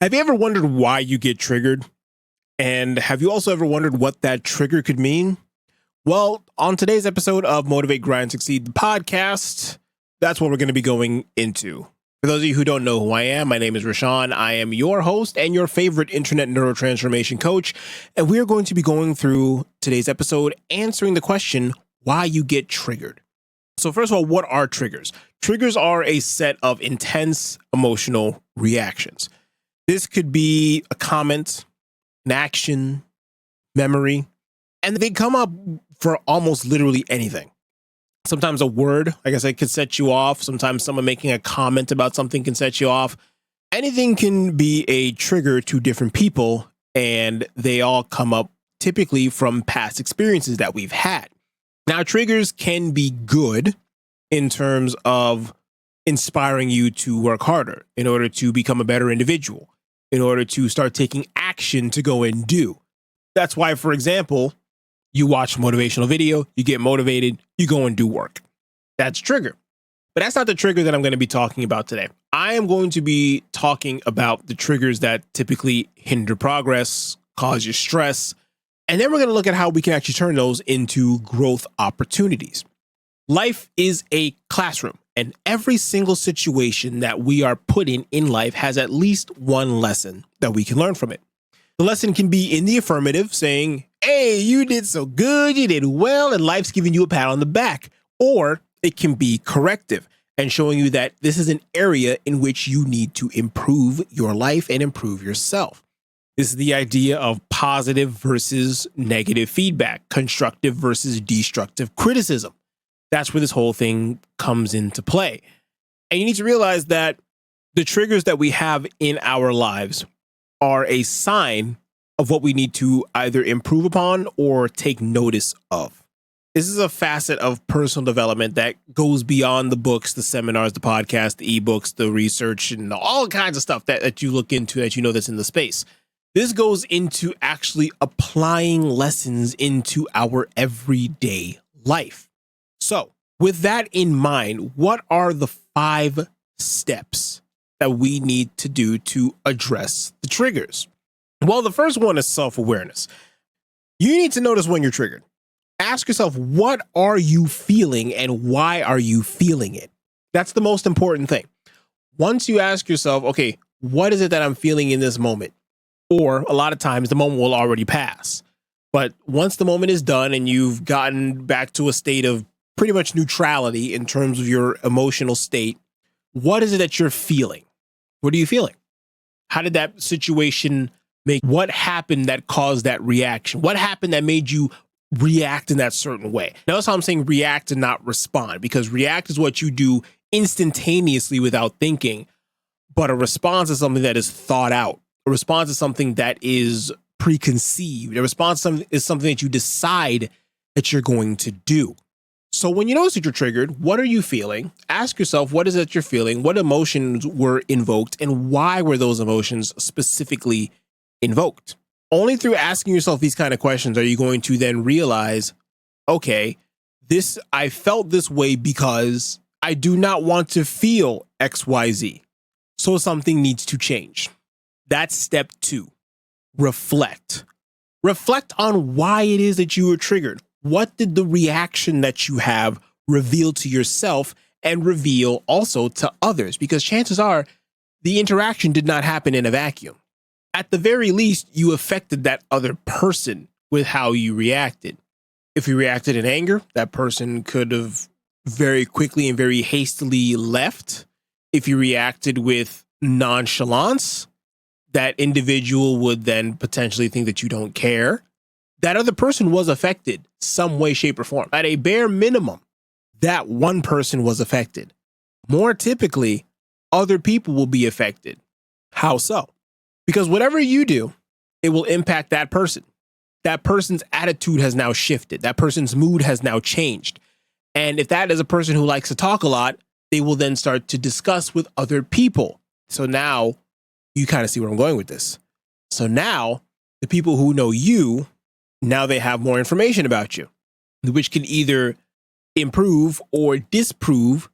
Have you ever wondered why you get triggered? And have you also ever wondered what that trigger could mean? Well, on today's episode of Motivate, Grind, Succeed, the podcast, that's what we're going to be going into. For those of you who don't know who I am, my name is Rasean. I am your host and your favorite internet neurotransformation coach. And we are going to be going through today's episode, answering the question, why you get triggered. So first of all, what are triggers? Triggers are a set of intense emotional reactions. This could be a comment, an action, memory, and they come up for almost literally anything. Sometimes a word, like I said, could set you off. Sometimes someone making a comment about something can set you off. Anything can be a trigger to different people, and they all come up typically from past experiences that we've had. Now, triggers can be good in terms of inspiring you to work harder in order to become a better individual, in order to start taking action to go and do. That's why, for example, you watch a motivational video, you get motivated, you go and do work. That's trigger. But that's not the trigger that I'm going to be talking about today. I am going to be talking about the triggers that typically hinder progress, cause you stress, and then we're going to look at how we can actually turn those into growth opportunities. Life is a classroom, and every single situation that we are put in life has at least one lesson that we can learn from it. The lesson can be in the affirmative, saying, hey, you did so good, you did well, and life's giving you a pat on the back. Or it can be corrective and showing you that this is an area in which you need to improve your life and improve yourself. This is the idea of positive versus negative feedback, constructive versus destructive criticism. That's where this whole thing comes into play. And you need to realize that the triggers that we have in our lives are a sign of what we need to either improve upon or take notice of. This is a facet of personal development that goes beyond the books, the seminars, the podcasts, the eBooks, the research, and all kinds of stuff that you look into that you know that's in the space. This goes into actually applying lessons into our everyday life. So with that in mind, what are the 5 steps that we need to do to address the triggers? Well, the first one is self-awareness. You need to notice when you're triggered. Ask yourself, what are you feeling and why are you feeling it? That's the most important thing. Once you ask yourself, okay, what is it that I'm feeling in this moment? Or a lot of times the moment will already pass. But once the moment is done and you've gotten back to a state of pretty much neutrality in terms of your emotional state, what is it that you're feeling? What are you feeling? How did that situation what happened that caused that reaction? What happened that made you react in that certain way? Notice how I'm saying react and not respond, because react is what you do instantaneously without thinking, but a response is something that is thought out. A response is something that is preconceived. A response is something that you decide that you're going to do. So when you notice that you're triggered, what are you feeling? Ask yourself, what is it you're feeling? What emotions were invoked and why were those emotions specifically invoked? Only through asking yourself these kind of questions are you going to then realize, okay, I felt this way because I do not want to feel XYZ. So something needs to change. That's step 2. Reflect. Reflect on why it is that you were triggered. What did the reaction that you have reveal to yourself and reveal also to others? Because chances are the interaction did not happen in a vacuum. At the very least, you affected that other person with how you reacted. If you reacted in anger, that person could have very quickly and very hastily left. If you reacted with nonchalance, that individual would then potentially think that you don't care. That other person was affected some way, shape, or form. At a bare minimum, that one person was affected. More typically, other people will be affected. How so? Because whatever you do, it will impact that person. That person's attitude has now shifted. That person's mood has now changed. And if that is a person who likes to talk a lot, they will then start to discuss with other people. So now you kind of see where I'm going with this. So now the people who know you, now they have more information about you, which can either improve or disprove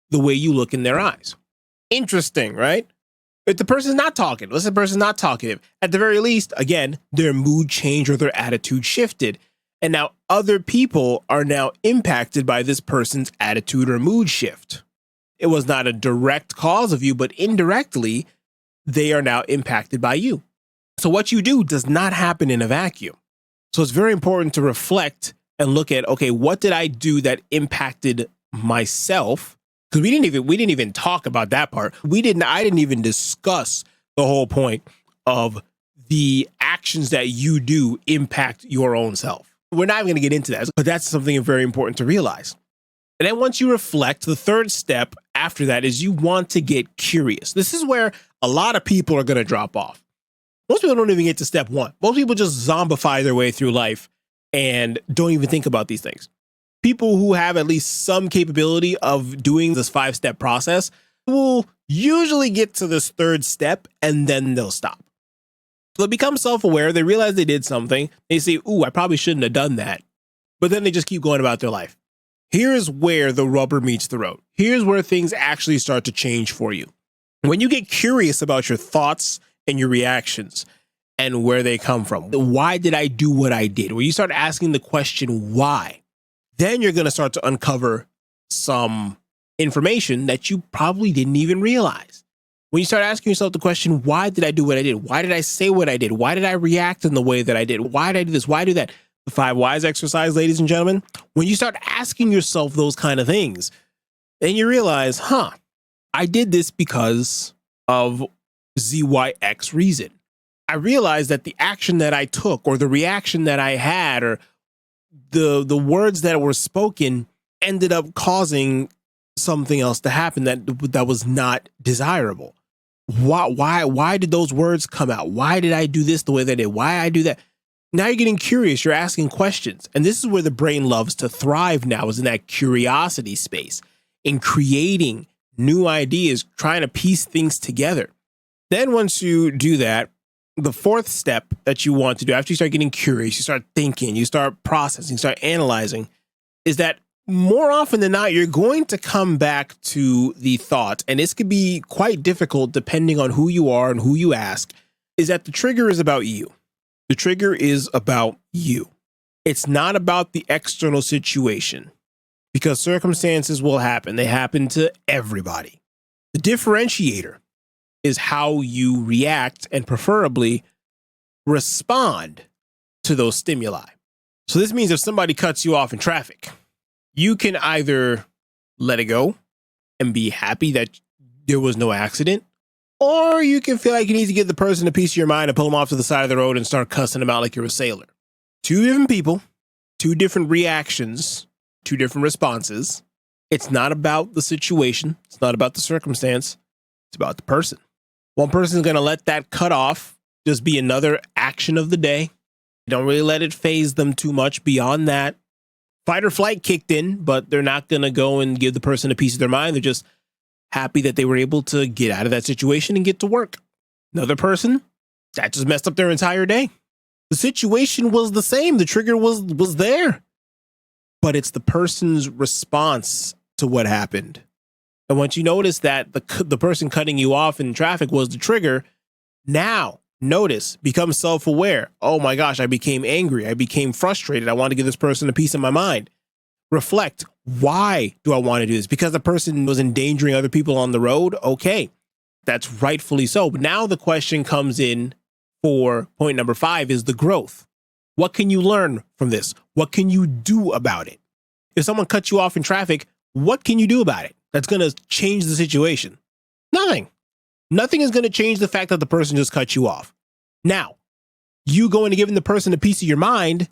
the way you look in their eyes. Interesting, right? If the person's not talking, let's say the person's not talkative, at the very least, again, their mood changed or their attitude shifted. And now other people are now impacted by this person's attitude or mood shift. It was not a direct cause of you, but indirectly, they are now impacted by you. So what you do does not happen in a vacuum. So it's very important to reflect and look at, okay, what did I do that impacted myself? Because we didn't even talk about that part. I didn't even discuss the whole point of the actions that you do impact your own self. We're not even going to get into that, but that's something very important to realize. And then once you reflect, the third step after that is you want to get curious. This is where a lot of people are going to drop off. Most people don't even get to step one. Most people just zombify their way through life and don't even think about these things. People who have at least some capability of doing this 5-step process will usually get to this third step and then they'll stop. So they become self-aware. They realize they did something. They say, ooh, I probably shouldn't have done that. But then they just keep going about their life. Here's where the rubber meets the road. Here's where things actually start to change for you. When you get curious about your thoughts and your reactions and where they come from, why did I do what I did? When you start asking the question, why? Then you're going to start to uncover some information that you probably didn't even realize. When you start asking yourself the question, why did I do what I did? Why did I say what I did? Why did I react in the way that I did? Why did I do this? Why do that? The 5 whys exercise, ladies and gentlemen. When you start asking yourself those kind of things, then you realize, I did this because of ZYX reason. I realized that the action that I took or the reaction that I had or the words that were spoken ended up causing something else to happen that was not desirable. Why did those words come out? Why did I do this the way that I did? Why I do that? Now you're getting curious. You're asking questions. And this is where the brain loves to thrive now, is in that curiosity space, in creating new ideas, trying to piece things together. Then once you do that, the fourth step that you want to do after you start getting curious, you start thinking, you start processing, start analyzing, is that more often than not, you're going to come back to the thought, and this could be quite difficult depending on who you are and who you ask, is that the trigger is about you. The trigger is about you. It's not about the external situation, because circumstances will happen. They happen to everybody. The differentiator is how you react and preferably respond to those stimuli. So this means if somebody cuts you off in traffic, you can either let it go and be happy that there was no accident, or you can feel like you need to give the person a piece of your mind and pull them off to the side of the road and start cussing them out like you're a sailor. 2 different people, 2 different reactions, 2 different responses. It's not about the situation. It's not about the circumstance. It's about the person. One person is going to let that cut off just be another action of the day. Don't really let it phase them too much beyond that. Fight or flight kicked in, but they're not going to go and give the person a piece of their mind. They're just happy that they were able to get out of that situation and get to work. Another person, that just messed up their entire day. The situation was the same. The trigger was there. But it's the person's response to what happened. And once you notice that the person cutting you off in traffic was the trigger, now notice, become self-aware. Oh my gosh, I became angry. I became frustrated. I want to give this person a piece of my mind. Reflect. Why do I want to do this? Because the person was endangering other people on the road? Okay, that's rightfully so. But now the question comes in for point number 5 is the growth. What can you learn from this? What can you do about it? If someone cuts you off in traffic, what can you do about it that's going to change the situation? Nothing. Nothing is going to change the fact that the person just cut you off. Now, you going to giving the person a piece of your mind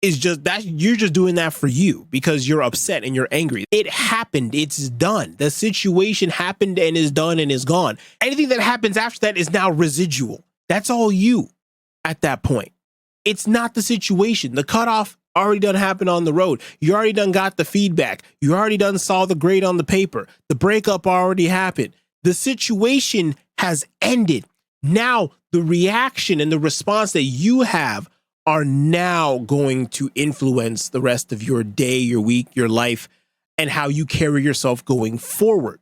is just that you're just doing that for you because you're upset and you're angry. It happened. It's done. The situation happened and is done and is gone. Anything that happens after that is now residual. That's all you at that point. It's not the situation. The cutoff already done happened on the road. You already done got the feedback. You already done saw the grade on the paper. The breakup already happened. The situation has ended. Now the reaction and the response that you have are now going to influence the rest of your day, your week, your life, and how you carry yourself going forward.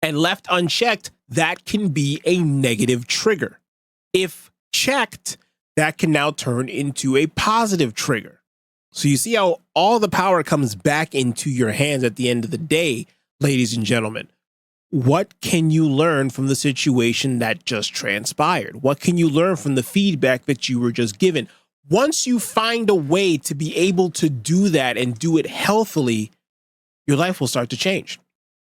And left unchecked, that can be a negative trigger. If checked, that can now turn into a positive trigger. So you see how all the power comes back into your hands at the end of the day, ladies and gentlemen. What can you learn from the situation that just transpired? What can you learn from the feedback that you were just given? Once you find a way to be able to do that and do it healthily, your life will start to change.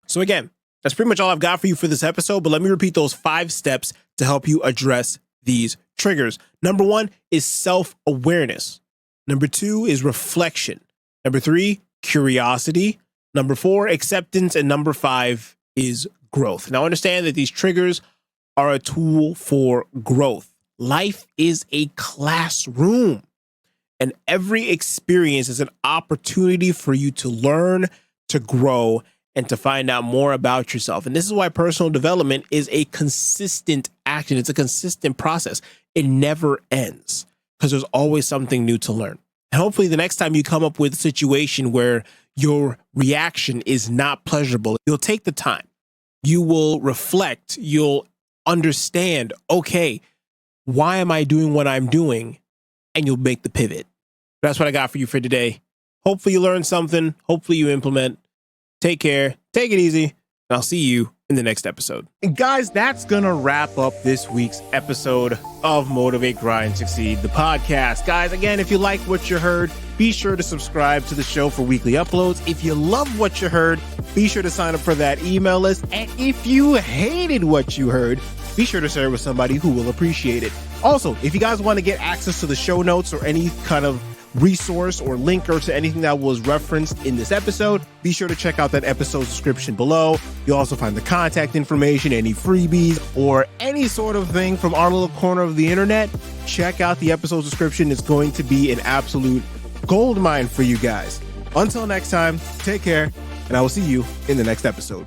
So again, that's pretty much all I've got for you for this episode, but let me repeat those 5 steps to help you address these triggers. Number 1 is self-awareness. Number 2 is reflection. Number 3, curiosity. Number 4, acceptance. And number 5 is growth. Now understand that these triggers are a tool for growth. Life is a classroom, and every experience is an opportunity for you to learn, to grow, and to find out more about yourself. And this is why personal development is a consistent action. It's a consistent process. It never ends because there's always something new to learn. And hopefully the next time you come up with a situation where your reaction is not pleasurable, you'll take the time. You will reflect. You'll understand, okay, why am I doing what I'm doing? And you'll make the pivot. That's what I got for you for today. Hopefully you learned something. Hopefully you implement. Take care. Take it easy. And I'll see you in the next episode. And guys, that's going to wrap up this week's episode of Motivate, Grind, Succeed, the podcast. Guys, again, if you like what you heard, be sure to subscribe to the show for weekly uploads. If you love what you heard, be sure to sign up for that email list. And if you hated what you heard, be sure to share it with somebody who will appreciate it. Also, if you guys want to get access to the show notes or any kind of resource or link or to anything that was referenced in this episode, be sure to check out that episode description below. You'll also find the contact information, any freebies, or any sort of thing from our little corner of the internet. Check out the episode description. It's going to be an absolute gold mine for you guys. Until next time, take care, and I will see you in the next episode.